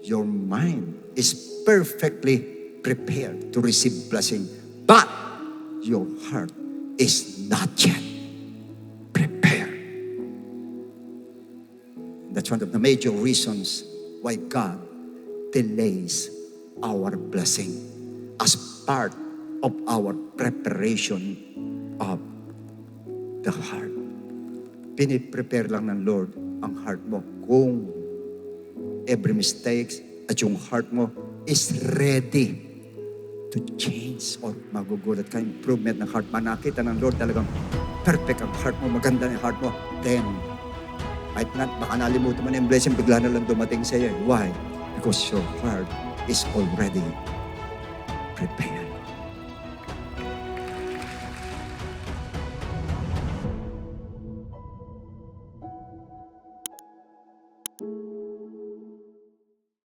your mind is perfectly prepared to receive blessing, but your heart is not yet prepared. That's one of the major reasons why God delays our blessing as part of our preparation of the heart. Piniprepare lang ng Lord ang heart mo kung every mistakes at yung heart mo is ready to change or magugulat ka, improvement ng heart. Manakita ng Lord talagang perfect ang heart mo, maganda ang heart mo, then kahit na, baka nalimutan mo na yung blessing, bigla na lang dumating sa iyo. Why? Because your heart is already prepared.